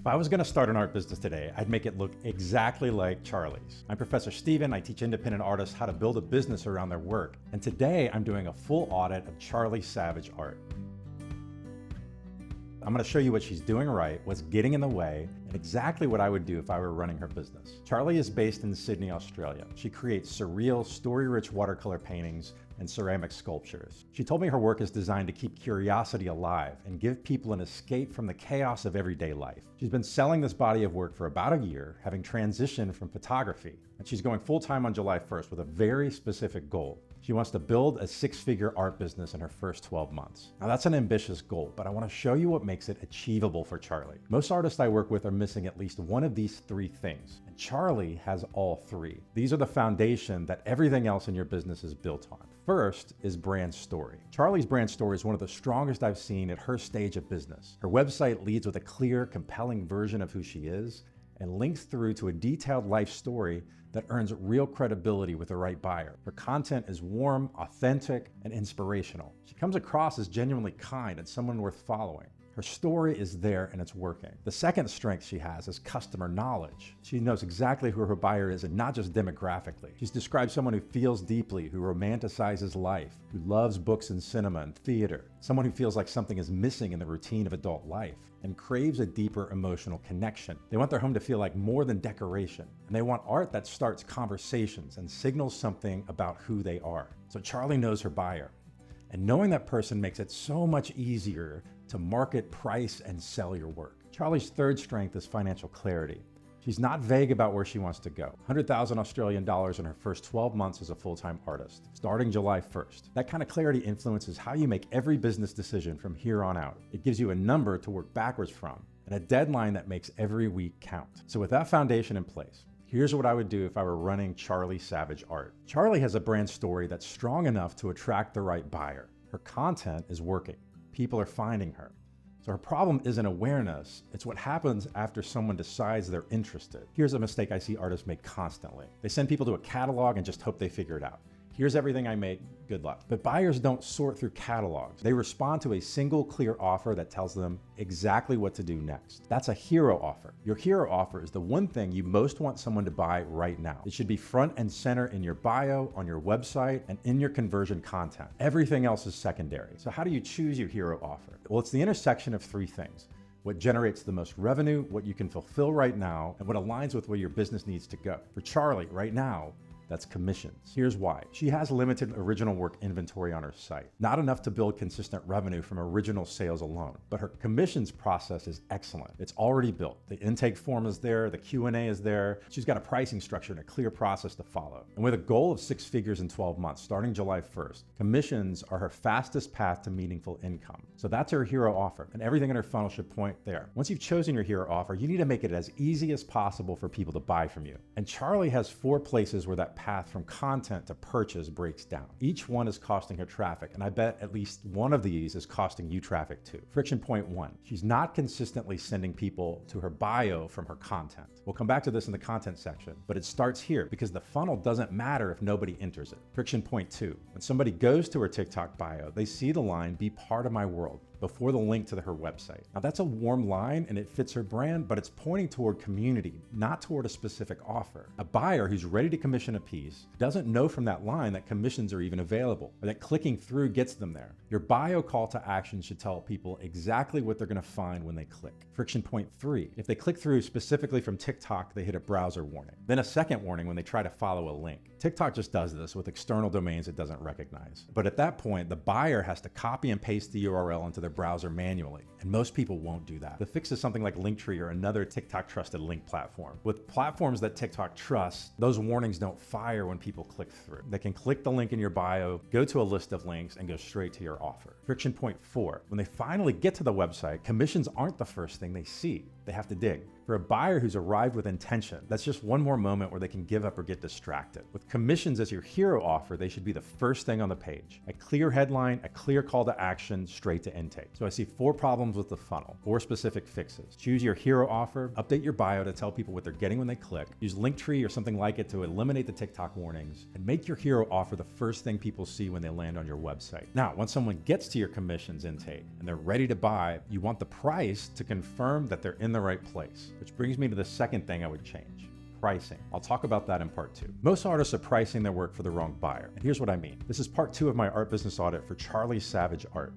I was going to start an art business today, I'd make it look exactly like Charli's. I'm Professor Steven. I teach independent artists how to build a business around their work. And today I'm doing a full audit of Charli Savage art. I'm going to show you what she's doing right, what's getting in the way, and exactly what I would do if I were running her business. Charli is based in Sydney, Australia. She creates surreal, story-rich watercolor paintings and ceramic sculptures. She told me her work is designed to keep curiosity alive and give people an escape from the chaos of everyday life. She's been selling this body of work for about a year, having transitioned from photography, and she's going full-time on July 1st with a very specific goal. She wants to build a six-figure art business in her first 12 months. Now that's an ambitious goal, but I want to show you what makes it achievable for Charli. Most artists I work with are missing at least one of these three things, and Charli has all three. These are the foundation that everything else in your business is built on. First is brand story. Charli's brand story is one of the strongest I've seen at her stage of business. Her website leads with a clear, compelling version of who she is and links through to a detailed life story that earns real credibility with the right buyer. Her content is warm, authentic, and inspirational. She comes across as genuinely kind and someone worth following. Her story is there and it's working. The second strength she has is customer knowledge. She knows exactly who her buyer is and not just demographically. She's described someone who feels deeply, who romanticizes life, who loves books and cinema and theater, someone who feels like something is missing in the routine of adult life and craves a deeper emotional connection. They want their home to feel like more than decoration, and they want art that starts conversations and signals something about who they are. So Charli knows her buyer, and knowing that person makes it so much easier to market, price, and sell your work. Charli's third strength is financial clarity. She's not vague about where she wants to go. 100,000 Australian dollars in her first 12 months as a full-time artist, starting July 1st. That kind of clarity influences how you make every business decision from here on out. It gives you a number to work backwards from and a deadline that makes every week count. So with that foundation in place, here's what I would do if I were running Charli Savage art. Charli has a brand story that's strong enough to attract the right buyer. Her content is working. People are finding her. So her problem isn't awareness, it's what happens after someone decides they're interested. Here's a mistake I see artists make constantly. They send people to a catalog and just hope they figure it out. Here's everything I make, good luck. But buyers don't sort through catalogs. They respond to a single clear offer that tells them exactly what to do next. That's a hero offer. Your hero offer is the one thing you most want someone to buy right now. It should be front and center in your bio, on your website, and in your conversion content. Everything else is secondary. So how do you choose your hero offer? Well, it's the intersection of three things: what generates the most revenue, what you can fulfill right now, and what aligns with where your business needs to go. For Charli, right now, that's commissions. Here's why. She has limited original work inventory on her site. Not enough to build consistent revenue from original sales alone, but her commissions process is excellent. It's already built. The intake form is there, the Q&A is there. She's got a pricing structure and a clear process to follow. And with a goal of 6 figures in 12 months, starting July 1st, commissions are her fastest path to meaningful income. So that's her hero offer, and everything in her funnel should point there. Once you've chosen your hero offer, you need to make it as easy as possible for people to buy from you. And Charli has 4 places where that path from content to purchase breaks down. Each one is costing her traffic, and I bet at least one of these is costing you traffic too. Friction point 1, she's not consistently sending people to her bio from her content. We'll come back to this in the content section, but it starts here because the funnel doesn't matter if nobody enters it. Friction point 2, when somebody goes to her TikTok bio, they see the line, "Be part of my world," before the link to her website. Now that's a warm line and it fits her brand, but it's pointing toward community, not toward a specific offer. A buyer who's ready to commission a piece doesn't know from that line that commissions are even available, or that clicking through gets them there. Your bio call to action should tell people exactly what they're gonna find when they click. Friction point 3, if they click through specifically from TikTok, they hit a browser warning. Then a second warning when they try to follow a link. TikTok just does this with external domains it doesn't recognize. But at that point, the buyer has to copy and paste the URL into their browser manually, and most people won't do that. The fix is something like Linktree or another TikTok trusted link platform. With platforms that TikTok trusts, those warnings don't fire when people click through. They can click the link in your bio, go to a list of links, and go straight to your offer. Friction point 4, when they finally get to the website, commissions aren't the first thing they see. They have to dig. For a buyer who's arrived with intention, that's just one more moment where they can give up or get distracted. With commissions as your hero offer, they should be the first thing on the page. A clear headline, a clear call to action, straight to intake. So I see 4 problems with the funnel, 4 specific fixes. Choose your hero offer, update your bio to tell people what they're getting when they click, use Linktree or something like it to eliminate the TikTok warnings, and make your hero offer the first thing people see when they land on your website. Now, once someone gets to your commissions intake and they're ready to buy, you want the price to confirm that they're in the the right place, which brings me to the second thing I would change. Pricing. I'll talk about that in part 2. Most artists are pricing their work for the wrong buyer. And here's what I mean. This is part 2 of my art business audit for Charli Savage art.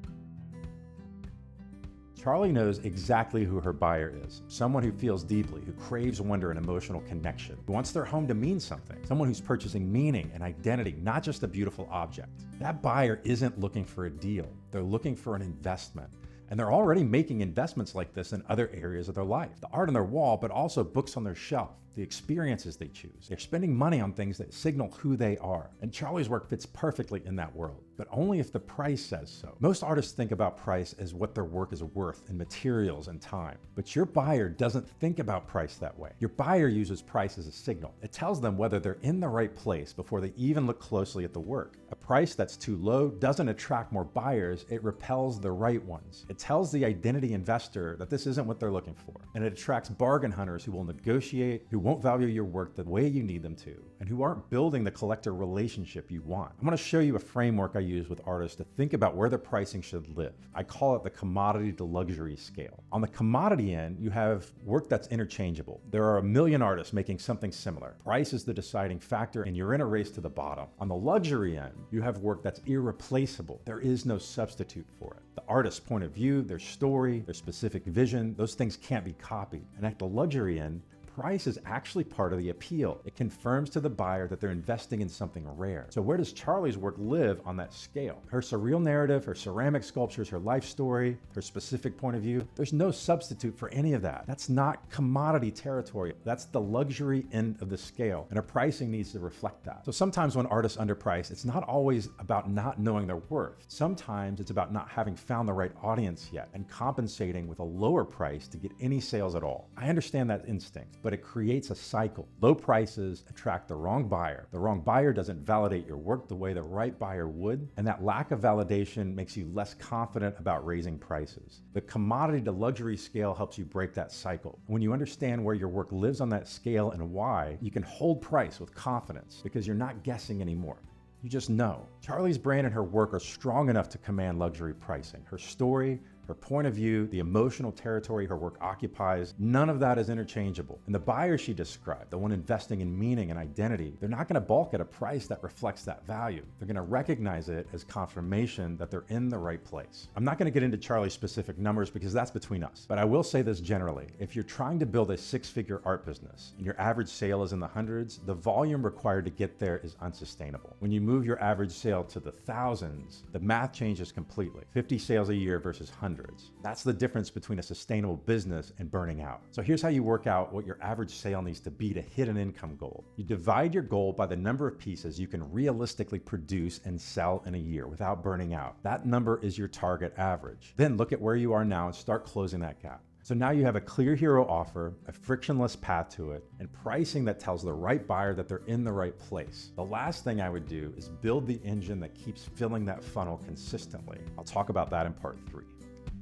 Charli knows exactly who her buyer is. Someone who feels deeply, who craves wonder and emotional connection, who wants their home to mean something. Someone who's purchasing meaning and identity, not just a beautiful object. That buyer isn't looking for a deal. They're looking for an investment. And they're already making investments like this in other areas of their life. The art on their wall, but also books on their shelf, the experiences they choose. They're spending money on things that signal who they are. And Charli's work fits perfectly in that world, but only if the price says so. Most artists think about price as what their work is worth in materials and time. But your buyer doesn't think about price that way. Your buyer uses price as a signal. It tells them whether they're in the right place before they even look closely at the work. A price that's too low doesn't attract more buyers, it repels the right ones. It tells the identity investor that this isn't what they're looking for. And it attracts bargain hunters who will negotiate, who won't value your work the way you need them to, and who aren't building the collector relationship you want. I'm going to show you a framework I use with artists to think about where their pricing should live. I call it the commodity to luxury scale. On the commodity end, you have work that's interchangeable. There are a million artists making something similar. Price is the deciding factor, and you're in a race to the bottom. On the luxury end, you have work that's irreplaceable. There is no substitute for it. The artist's point of view, their story, their specific vision, those things can't be copied. And at the luxury end, price is actually part of the appeal. It confirms to the buyer that they're investing in something rare. So where does Charli's work live on that scale? Her surreal narrative, her ceramic sculptures, her life story, her specific point of view, there's no substitute for any of that. That's not commodity territory. That's the luxury end of the scale, and her pricing needs to reflect that. So sometimes when artists underprice, it's not always about not knowing their worth. Sometimes it's about not having found the right audience yet and compensating with a lower price to get any sales at all. I understand that instinct, but it creates a cycle. Low prices attract the wrong buyer. The wrong buyer doesn't validate your work the way the right buyer would, and that lack of validation makes you less confident about raising prices. The commodity to luxury scale helps you break that cycle. When you understand where your work lives on that scale and why, you can hold price with confidence because you're not guessing anymore. You just know. Charli's brand and her work are strong enough to command luxury pricing. Her story, her point of view, the emotional territory her work occupies, none of that is interchangeable. And the buyer she described, the one investing in meaning and identity, they're not going to balk at a price that reflects that value. They're going to recognize it as confirmation that they're in the right place. I'm not going to get into Charli's specific numbers because that's between us, but I will say this generally. If you're trying to build a six-figure art business and your average sale is in the hundreds, the volume required to get there is unsustainable. When you move your average sale to the thousands, the math changes completely. 50 sales a year versus hundreds. That's the difference between a sustainable business and burning out. So here's how you work out what your average sale needs to be to hit an income goal. You divide your goal by the number of pieces you can realistically produce and sell in a year without burning out. That number is your target average. Then look at where you are now and start closing that gap. So now you have a clear hero offer, a frictionless path to it, and pricing that tells the right buyer that they're in the right place. The last thing I would do is build the engine that keeps filling that funnel consistently. I'll talk about that in part 3.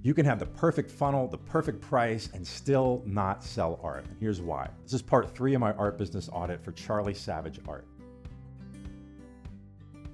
You can have the perfect funnel, the perfect price, and still not sell art. And here's why. This is part 3 of my art business audit for Charli Savage art.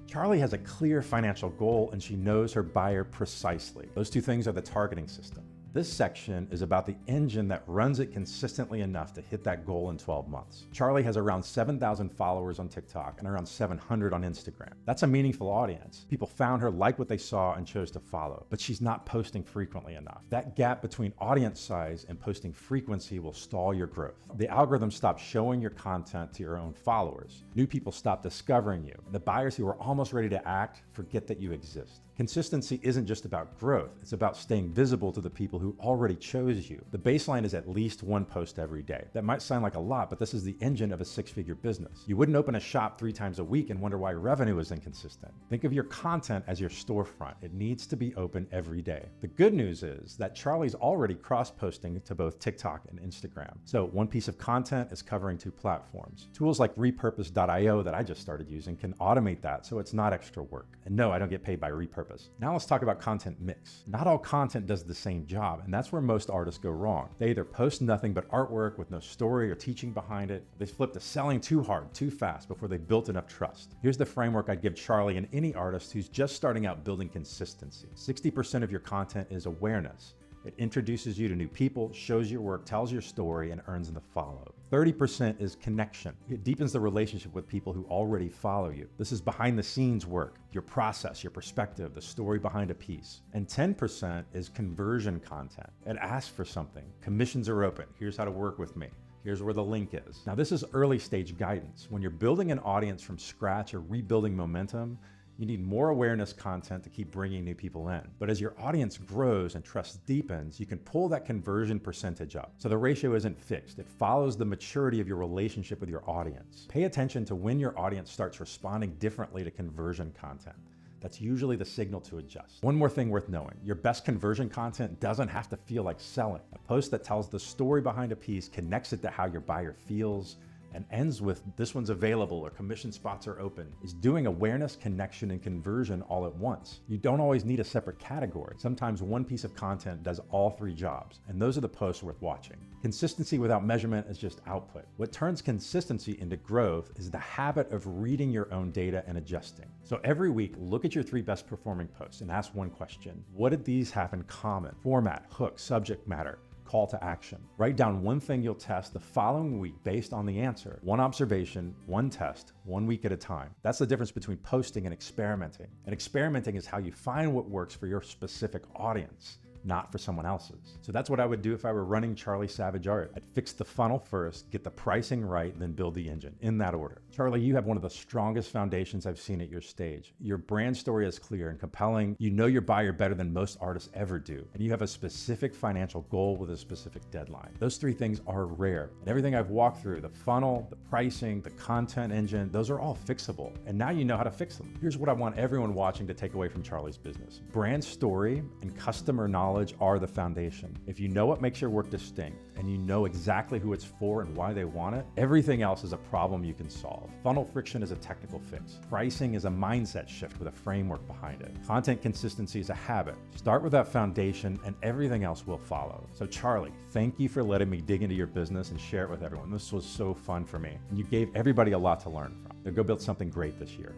Charli has a clear financial goal and she knows her buyer precisely. Those two things are the targeting system. This section is about the engine that runs it consistently enough to hit that goal in 12 months. Charli has around 7,000 followers on TikTok and around 700 on Instagram. That's a meaningful audience. People found her, liked what they saw, and chose to follow. But she's not posting frequently enough. That gap between audience size and posting frequency will stall your growth. The algorithm stops showing your content to your own followers. New people stop discovering you. The buyers who are almost ready to act forget that you exist. Consistency isn't just about growth, it's about staying visible to the people who already chose you. The baseline is at least one post every day. That might sound like a lot, but this is the engine of a six-figure business. You wouldn't open a shop 3 times a week and wonder why revenue is inconsistent. Think of your content as your storefront. It needs to be open every day. The good news is that Charli's already cross-posting to both TikTok and Instagram. So one piece of content is covering 2 platforms. Tools like repurpose.io that I just started using can automate that so it's not extra work. And no, I don't get paid by repurpose. Now let's talk about content mix. Not all content does the same job, and that's where most artists go wrong. They either post nothing but artwork with no story or teaching behind it. They flip to selling too hard, too fast before they built enough trust. Here's the framework I'd give Charli and any artist who's just starting out building consistency. 60% of your content is awareness. It introduces you to new people, shows your work, tells your story, and earns the follow. 30% is connection. It deepens the relationship with people who already follow you. This is behind the scenes work, your process, your perspective, the story behind a piece. And 10% is conversion content. It asks for something. Commissions are open. Here's how to work with me. Here's where the link is. Now, this is early stage guidance. When you're building an audience from scratch or rebuilding momentum, you need more awareness content to keep bringing new people in. But as your audience grows and trust deepens, you can pull that conversion percentage up. So the ratio isn't fixed. It follows the maturity of your relationship with your audience. Pay attention to when your audience starts responding differently to conversion content. That's usually the signal to adjust. One more thing worth knowing, your best conversion content doesn't have to feel like selling. A post that tells the story behind a piece, connects it to how your buyer feels, and ends with "this one's available" or "commission spots are open" is doing awareness, connection, and conversion all at once. You don't always need a separate category. Sometimes one piece of content does all three jobs, and those are the posts worth watching. Consistency without measurement is just output. What turns consistency into growth is the habit of reading your own data and adjusting. So every week, look at your 3 best performing posts and ask one question. What did these have in common? Format, hook, subject matter, call to action. Write down one thing you'll test the following week based on the answer. One observation, one test, 1 week at a time. That's the difference between posting and experimenting. And experimenting is how you find what works for your specific audience, not for someone else's. So that's what I would do if I were running Charli Savage Art. I'd fix the funnel first, get the pricing right, and then build the engine in that order. Charli, you have one of the strongest foundations I've seen at your stage. Your brand story is clear and compelling. You know your buyer better than most artists ever do. And you have a specific financial goal with a specific deadline. Those 3 things are rare. And everything I've walked through, the funnel, the pricing, the content engine, those are all fixable. And now you know how to fix them. Here's what I want everyone watching to take away from Charli's business. Brand story and customer knowledge are the foundation. If you know what makes your work distinct and you know exactly who it's for and why they want it, everything else is a problem you can solve. Funnel friction is a technical fix. Pricing is a mindset shift with a framework behind it. Content consistency is a habit. Start with that foundation and everything else will follow. So Charli, thank you for letting me dig into your business and share it with everyone. This was so fun for me. And you gave everybody a lot to learn from. Now go build something great this year.